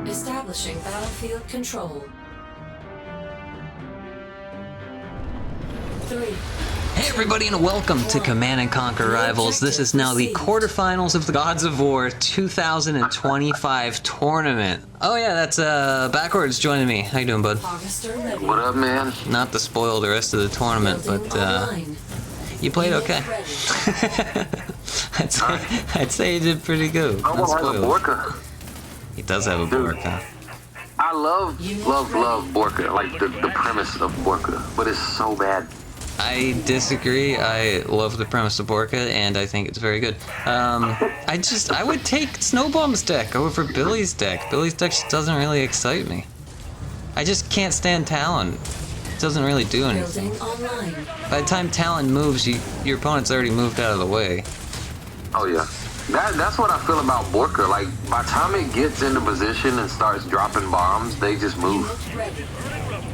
Establishing battlefield control. 3. Hey everybody and welcome to Command & Conquer Rivals. This is now the quarterfinals of the Gods of War 2025 tournament. Oh yeah, that's BaCkWeRdZ joining me. How you doing, bud? What up, man? Not to spoil the rest of the tournament, but you played okay. I'd say you did pretty good. Snowbum has a Borka. He does have a Borka. I love Borka, like the premise of Borka, but it's so bad. I disagree. I love the premise of Borka, and I think it's very good. I would take Snowbum's deck over Billy's deck. Billy's deck just doesn't really excite me. I just can't stand Talon. It doesn't really do anything. By the time Talon moves, your opponent's already moved out of the way. Oh yeah. That's what I feel about Borka. Like, by the time it gets into position and starts dropping bombs, they just move.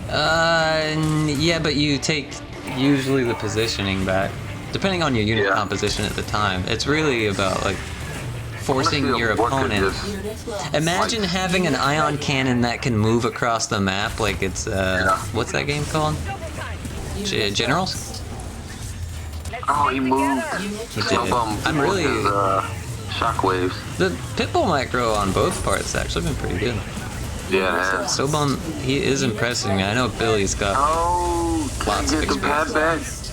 Yeah, but you take usually the positioning back, depending on your unit composition at the time. It's really about like forcing your opponent. Imagine having an ion cannon that can move across the map, like it's what's that game called? Generals? Oh, he moved. He did. I'm really shockwaves. The Pitbull micro on both parts actually been pretty good. Yeah. Snowbum, he is impressing me. I know Billy's got lots of experience.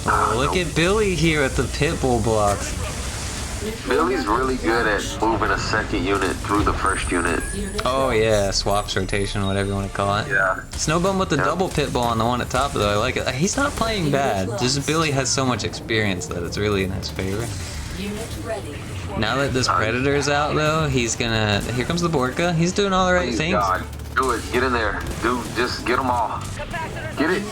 Look at Billy here at the Pitbull blocks. Billy's really good at moving a second unit through the first unit. Oh yeah, swaps, rotation, whatever you want to call it. Yeah. Snowbum with the double Pitbull on the one at top though, I like it. He's not playing bad, just Billy has so much experience that it's really in his favor. Now that this Predator's out though, he's gonna... Here comes the Borka. He's doing all the right things. God. Do it. Get in there. Dude, just get them all. Get it.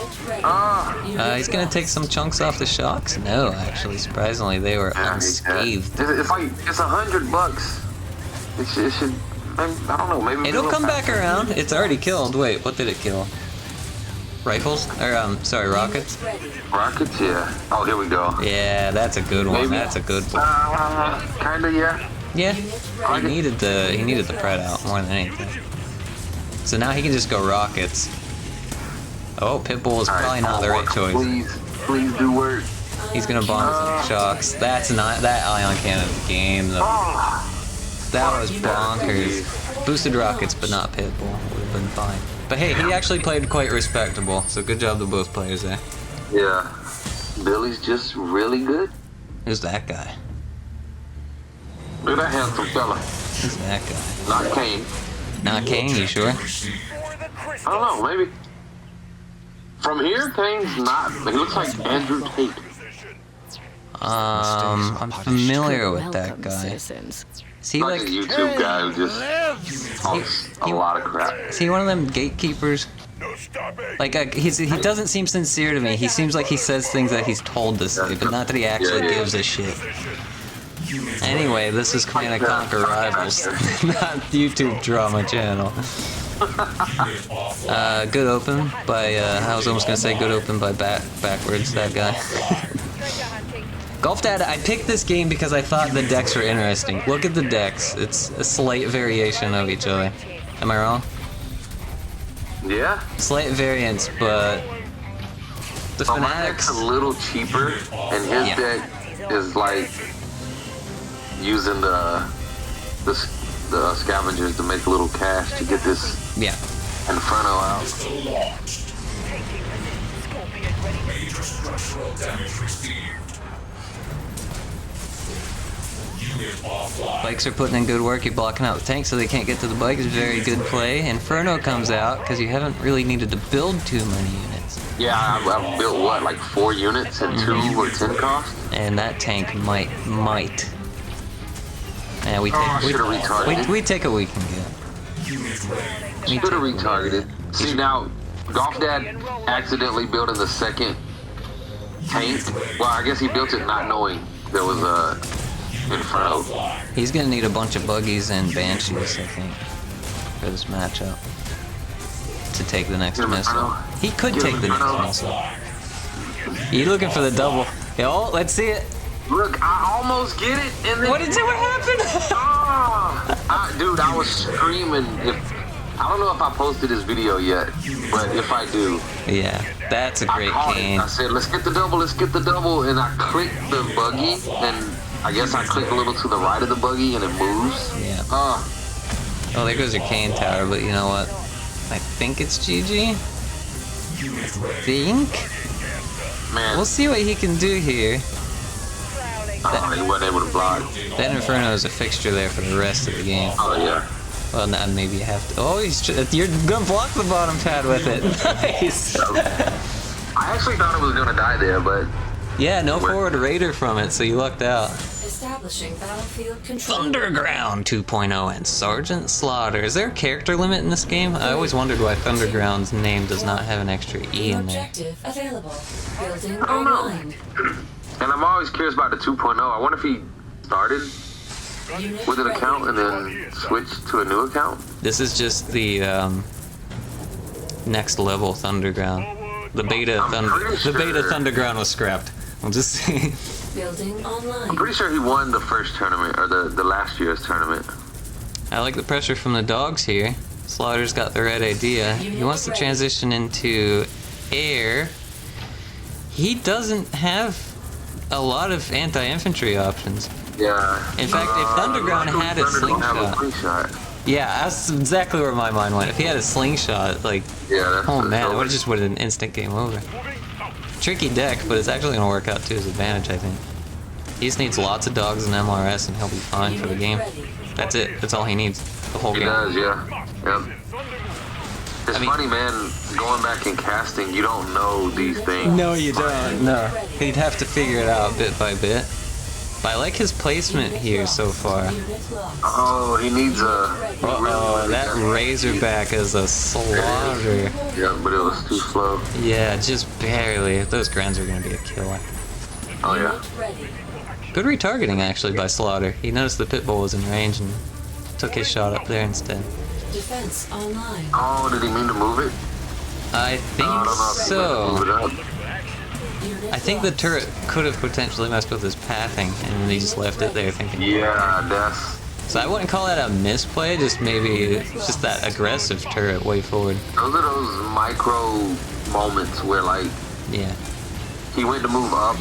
He's gonna take some chunks off the shocks. No, actually, surprisingly, they were unscathed. It's like, it's $100. It should, I don't know, maybe... It'll come back around. It's already killed. Wait, what did it kill? Rifles? Or, sorry, rockets? Rockets, yeah. Oh, here we go. Yeah, that's a good one. Maybe. That's a good one. Kinda, yeah. Yeah, he needed the pred out more than anything. So now he can just go rockets. Oh, Pitbull is probably not the right choice. Please do work. He's gonna bomb some shocks. That's not that ion cannon's game though. That was bonkers. Boosted rockets, but not Pitbull. Would have been fine. But hey, he actually played quite respectable. So good job to both players there. Yeah, Billy's just really good. Who's that guy? Look at that handsome fella. Who's that guy? Not Kane. Not Kane, you sure? I don't know, maybe. From here, Kane's not. He looks like Andrew Tate. I'm familiar with that guy. Is he like a YouTube guy who just talks a lot of crap? Is he one of them gatekeepers? Like, he doesn't seem sincere to me. He seems like he says things that he's told to say, but not that he actually gives a shit. Anyway, this is Command & Conquer Rivals, not YouTube drama channel. Good open by, I was almost gonna say good open by BaCkWeRdZ, that guy. Golfdad, I picked this game because I thought the decks were interesting. Look at the decks. It's a slight variation of each other. Am I wrong? Yeah. Slight variance, but the my Fanatics... deck's a little cheaper, and his deck is like using the scavengers to make a little cash to get this Inferno out. Bikes are putting in good work. You're blocking out the tank so they can't get to the bike. It's very good play. Inferno comes out because you haven't really needed to build too many units. Yeah, I've built what, like 4 units and 2 or 10 cost? And that tank might. Yeah, we take what we can get. Should have retargeted. See now, Golfdad accidentally built in the second tank. Well, I guess he built it not knowing there was a Inferno. He's gonna need a bunch of buggies and banshees, I think, for this matchup to take the next missile. He could take the next missile. You looking for the double? Oh, let's see it. Look, I almost get it, and then What happened? dude, I was screaming. I don't know if I posted this video yet, but if I do, Yeah, that's a I great caught cane. it. I said, let's get the double, and I clicked the buggy, and I guess I clicked a little to the right of the buggy, and it moves. Yeah. Oh, there goes your cane tower, but you know what? I think it's GG. Man, We'll see what he can do here. he wasn't able to block. That Inferno is a fixture there for the rest of the game. Oh, yeah. Well, now maybe you have to. Oh, you're gonna block the bottom pad with it. Nice. I actually thought it was gonna die there, but Yeah, no forward raider from it, so you lucked out. Establishing battlefield control. Thunderground 2.0 and Sergeant Slaughter. Is there a character limit in this game? I always wondered why Thunderground's name does not have an extra E in there. Objective available. Building I don't know. online. And I'm always curious about the 2.0. I wonder if he started Unit with an ready. account and then switched to a new account. This is just the next level Thunderground. The beta Thunderground was scrapped. We'll just see. Building I'm online. pretty sure he won the first tournament, or the last year's tournament. I like the pressure from the dogs here. Slaughter's got the right idea. He wants to transition into air. He doesn't have a lot of anti-infantry options. Yeah. In fact, if Thunderground had a Thunder don't have a slingshot, slingshot. yeah, that's exactly where my mind went. If he had a slingshot, like, Yeah, that's oh that's man, it over. would have just would have an instant game over. Tricky deck, but it's actually gonna work out to his advantage, I think. He just needs lots of dogs and MRS, and he'll be fine for the game. That's it. That's all he needs. The whole He game. does, yeah. Yep. It's I mean- funny, man, going back and casting, you don't know these things. No, you don't. No, he'd have to figure it out bit by bit. But I like his placement here so far. Unit lost. Oh, he needs a... he really Uh-oh, wanted that Razorback is a slaughter. Yeah, but it was too slow. Yeah, just barely. Those grunts are gonna be a killer. Oh, yeah. Unit ready. Good retargeting actually by Slaughter. He noticed the Pitbull was in range and took his shot up there instead. Defense online. Oh, did he mean to move it? I think I don't know if he meant to move so. it up. Unit I think the lost. turret could have potentially messed with his pathing, and he just left it there thinking. Yeah, that's... So I wouldn't call that a misplay, just maybe just that aggressive turret way forward. Those are those micro moments where, like, Yeah. he went to move up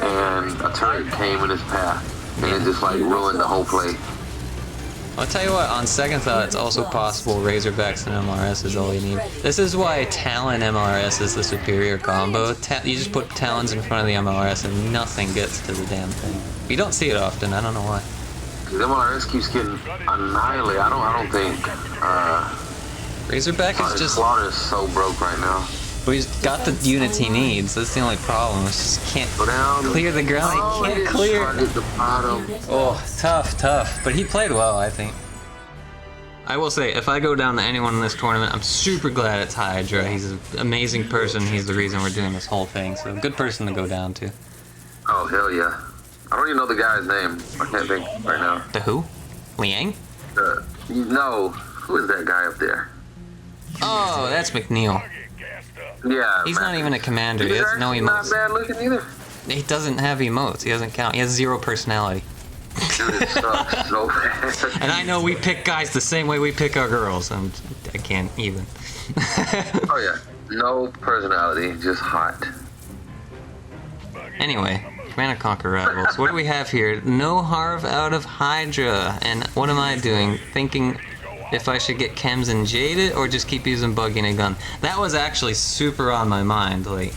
and a turret came in his path. And it just, like, ruined the whole play. I'll tell you what, on second thought, it's also possible Razorbacks and MRS is all you need. This is why Talon MRS is the superior combo. You just put Talons in front of the MRS and nothing gets to the damn thing. You don't see it often, I don't know why. Because MRS keeps getting annihilated. I don't think... Razorback is just... Slaughter is so broke right now. But he's got the units he needs, that's the only problem. He just can't Go down. clear the ground, Oh, he he can't didn't clear... target the bottom. Unit Oh, lost. tough. But he played well, I think. I will say, if I go down to anyone in this tournament, I'm super glad it's Hydra. He's an amazing person. He's the reason we're doing this whole thing. So, good person to go down to. Oh, hell yeah. I don't even know the guy's name. I can't think right now. The who? Liang? No. Who is that guy up there? Oh, that's McNeil. Yeah. He's not even a commander. He He's has no actually not emotes. bad looking either. He doesn't have emotes. He doesn't count. He has 0 personality. Dude, it sucks so bad. And I know we pick guys the same way we pick our girls. I can't even. Oh, yeah. No personality, just hot. Anyway, Command & Conquer Rivals. What do we have here? No Harv out of Hydra. And what am I doing? Thinking if I should get Chems and Jaded or just keep using Buggy and a gun. That was actually super on my mind. Like,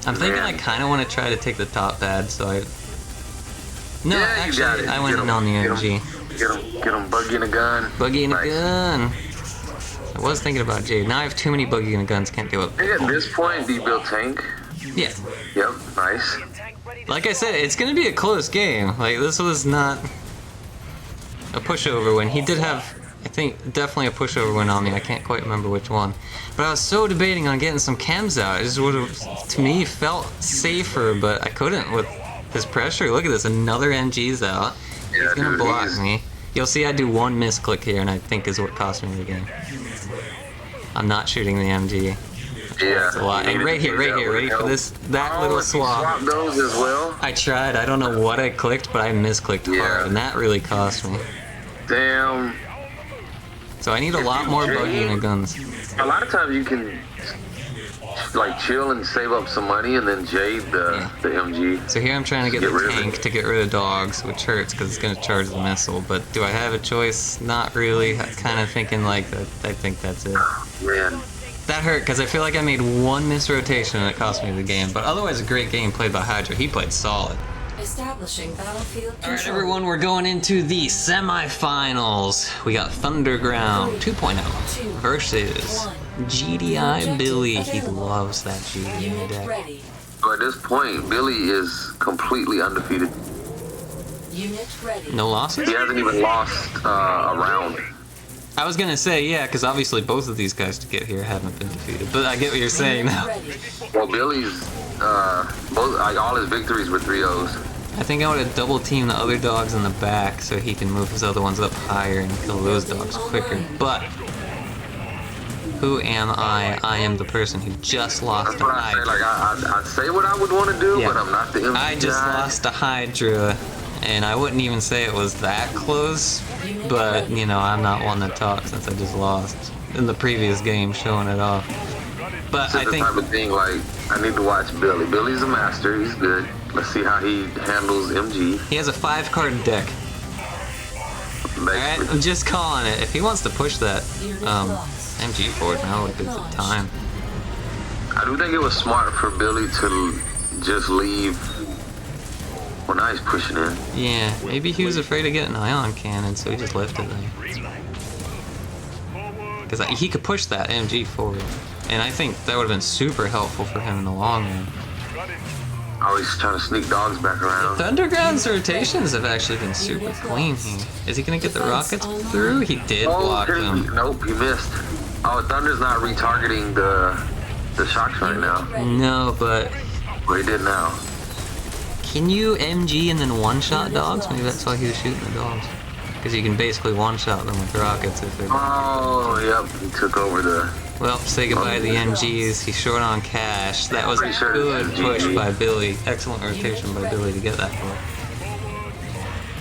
I'm thinking I kind of want to try to take the top pad, so I... No, Yeah, you got actually, it. I went Get in 'em, on the get 'em. MG. Get him Buggy and a gun. Buggy and a Nice. gun. I was thinking about Jade. Now I have too many Buggy and guns, can't do it. I think at this point, do you build tank? Yeah. Yep, nice. Like I said, it's gonna be a close game. Like, this was not a pushover win. He did have, I think, definitely a pushover win on me. I can't quite remember which one. But I was so debating on getting some chems out. It just would have, to me, felt safer, but I couldn't with this pressure. Look at this, another MG's out. Yeah, He's gonna dude, block he's- me. You'll see I do one misclick here, and I think is what cost me the game. I'm not shooting the MG. Yeah. It's a lot. And right here, ready for this? That little swap. Swap those as well. I tried. I don't know what I clicked, but I misclicked hard, and that really cost me. Damn. So I need a lot more buggy in the guns. A lot of times you can like chill and save up some money and then jade the MG. So here I'm trying to get the tank to get rid of dogs, which hurts because it's going to charge the missile. But do I have a choice? Not really. I'm kind of thinking like that. I think that's it. Man. That hurt because I feel like I made one misrotation and it cost me the game. But otherwise, a great game played by Hydra. He played solid. Establishing battlefield control. Alright everyone, we're going into the semifinals. We got Thoundrground 2.0 versus GDI Billy. He loves that GDI Unit deck. ready. So at this point, Billy is completely undefeated. Unit ready. No losses? He hasn't even lost a round. I was gonna say, yeah, because obviously both of these guys to get here haven't been defeated. But I get what you're saying Unit now. ready. Well, Billy's all his victories were 3-0s. I think I would have double teamed the other dogs in the back so he can move his other ones up higher and kill those dogs quicker. But who am I? I am the person who just lost That's to what I say. Hydra. Like I'd say what I would want to do, Yeah. but I'm not the MG I just guy. lost to Hydra, and I wouldn't even say it was that close, but, you know, I'm not one to talk since I just lost in the previous game showing it off. But It's I the think, type of thing like I need to watch Billy. Billy's a master. He's good. Let's see how he handles MG. he has a 5-card deck. Alright, Basically. I'm just calling it. If he wants to push that MG forward, now would be the time. I do think it was smart for Billy to just leave. Well, now he's pushing in. Yeah, maybe he was afraid of getting an ion cannon, so he just left it there. Because he could push that MG forward, and I think that would have been super helpful for him in the long run. Oh, he's trying to sneak dogs back around. Thoundrground's rotations have actually been super clean here. Is he gonna get the rockets through? He did block them. Nope, he missed. Oh, Thunder's not retargeting the shocks right now. No, but Well, he did now. can you MG and then one-shot dogs? Maybe that's why he was shooting the dogs. Because you can basically one-shot them with rockets if they're... Oh, yep, he took over the... Well, say goodbye to the MGs. He's short on cash. That was a Pretty sure good it's push GG. by Billy. Excellent rotation by Billy to get that far.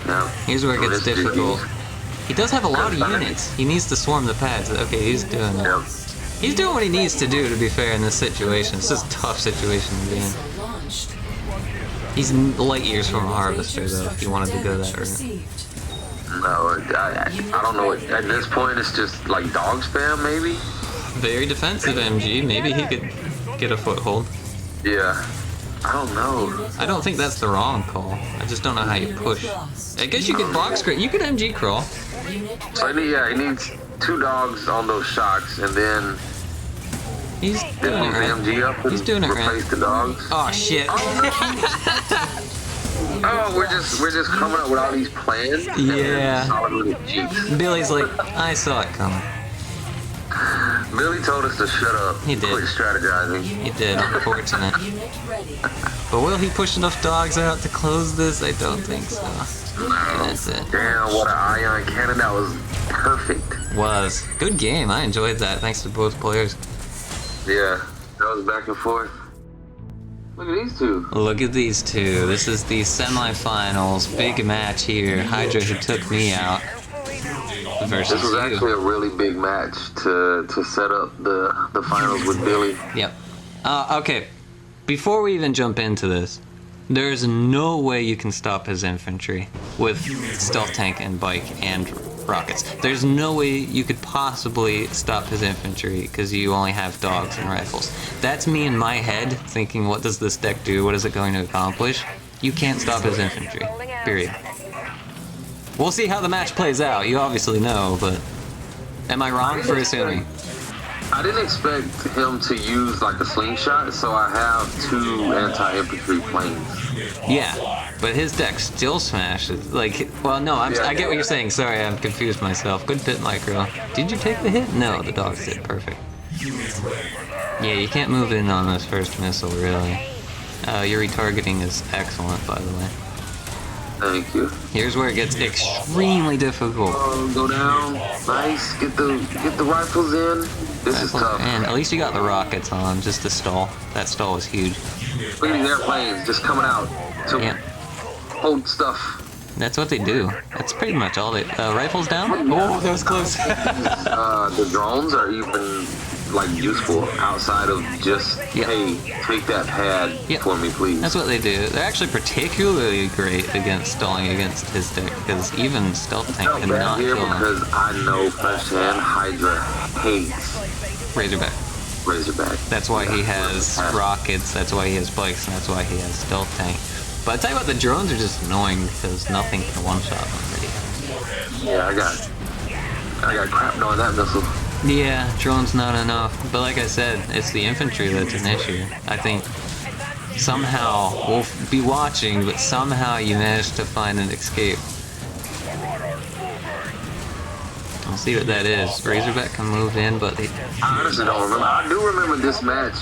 Yeah. Here's where it gets This is difficult. GG. He does have a lot of units. He needs to swarm the pads. Okay, he's doing it. Yep. He's doing what he needs to do, to be fair, in this situation. It's just a tough situation to be in. Missile launched. He's light years from a harvester, though, if you wanted to go Damage that route. received. No, I don't know. At this point, it's just like dog spam, maybe? Very defensive MG. Maybe he could get a foothold. Yeah. I don't know. I don't think that's the wrong call. I just don't know how you push. I guess you could box crit. You could MG crawl. Unit So he needs 2 dogs on those shocks, and then He's doing it move the right. MG up and He's doing it right. replace the dogs. Oh shit. Oh, we're just coming up with all these plans. Yeah. Jeez. Billy's like, I saw it coming. Billy told us to shut up. He did. Quit strategizing. He did, unfortunate. unit ready. But will he push enough dogs out to close this? I don't think so. That's it. Damn, what an ion cannon. That was perfect. Was. Good game. I enjoyed that. Thanks to both players. Yeah, that was back and forth. Look at these two. Look at these two. This is the semifinals. Big match here. Hydra, who took me out, versus This was actually you. a really big match to set up the finals with Billy. Yep. Okay. Before we even jump into this, there's no way you can stop his infantry with stealth tank and bike and rockets. There's no way you could possibly stop his infantry because you only have dogs and rifles. That's me in my head thinking, what does this deck do? What is it going to accomplish? You can't stop his infantry. Period. We'll see how the match plays out. You obviously know, but am I wrong for assuming? I didn't expect him to use like a slingshot, so I have 2 anti-infantry planes. Yeah, but his deck still smashes. Like, well, no, I get what you're saying. Sorry, I'm confused myself. Good pit micro. Did you take the hit? No, the dogs did. Perfect. Yeah, you can't move in on this first missile, really. Your retargeting is excellent, by the way. Thank you. Here's where it gets extremely difficult. Oh, go down. Nice. Get the rifles in. This is tough. And at least you got the rockets on, just the stall. That stall was huge. Look at these airplanes just coming out to hold stuff. That's what they do. That's pretty much all they... rifles down? Oh, that was close. The drones are even, like, useful outside of just, hey, take that pad for me, please. That's what they do. They're actually particularly great against stalling against his deck, because even Stealth Tank cannot kill him. Because I know firsthand Hydra hates Razorback. That's why he has rockets, that's why he has bikes, and that's why he has Stealth Tank. But I tell you what, the drones are just annoying because nothing can one-shot them already. Yeah, I got crapped on that missile. Yeah, drone's not enough. But like I said, it's the infantry that's an issue. I think somehow, we'll be watching, but somehow you managed to find an escape. I'll see what that is. Razorback can move in, but they... I honestly don't remember. I do remember this match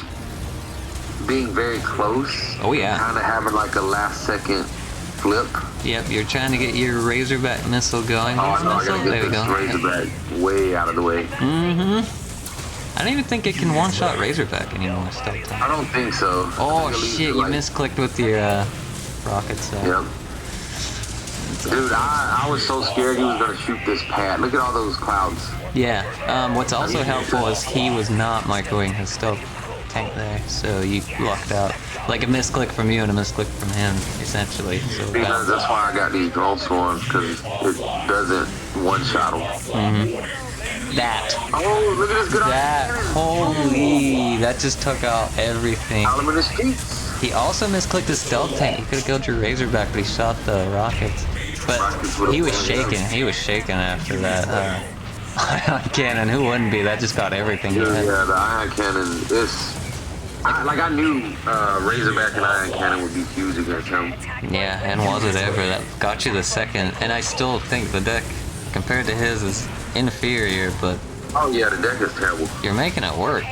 being very close. Oh yeah. Kind of having like a last second flip. Yep, you're trying to get your Razorback missile going. Oh no, I gotta there get we this go. Razorback way out of the way. Mm-hmm. I don't even think it can one-shot Razorback anymore. I don't think so. Oh shit, you misclicked with your rockets. Yep. Dude, I was so scared he was gonna shoot this pad. Look at all those clouds. Yeah. What's also helpful is he was not microwaving his Stealth Tank there, so you lucked out. Like a misclick from you and a misclick from him, essentially. So because that's why I got these drone swarms, because it doesn't one-shot them. Mm-hmm. That. Oh, look at this good holy, that just took out everything. Element of streets. He also misclicked his Stealth Tank. He could have killed your Razorback, but he shot the rockets. But he was shaking. He was shaking after that. Ion Cannon, who wouldn't be? That just got everything. Yeah, the Ion Cannon is... I knew Razorback and Ion Cannon would be huge against him. Yeah, and was it ever. That got you the second. And I still think the deck, compared to his, is inferior, but... Oh yeah, the deck is terrible. You're making it work.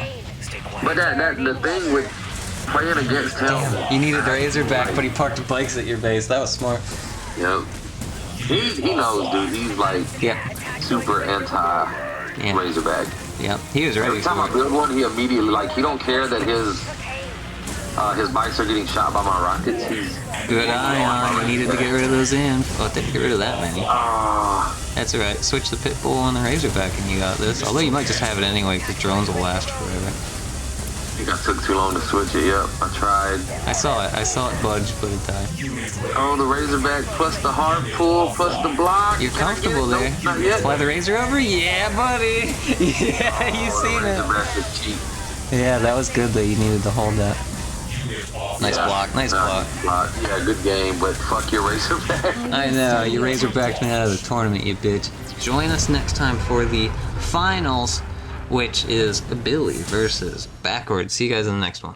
But the thing with playing against him... Damn, you needed Razorback, but he parked the bikes at your base. That was smart. Yep. He knows, dude. He's like super anti-Razorback. Yep, he was ready. Every time I build one, he immediately, like, he don't care that his bikes are getting shot by my rockets. He's good Ion. You needed to get rid of those in. Oh, didn't get rid of that many. That's alright. Switch the Pitbull on the Razorback and you got this. Although you might just have it anyway because drones will last forever. I think I took too long to switch it. Yep, I tried. I saw it budge, but it died. Oh, the Razorback plus the hard pull plus the block. You're comfortable there. Nope, not yet. Fly the Razor over? Yeah, buddy. Yeah, you seen it. Yeah, that was good though. You needed to hold that. Nice block. Nice block. Yeah, good game, but fuck your Razorback. I know. You Razorbacked me out of the tournament, you bitch. Join us next time for the finals, which is Billy versus BaCkWeRdZ. See you guys in the next one.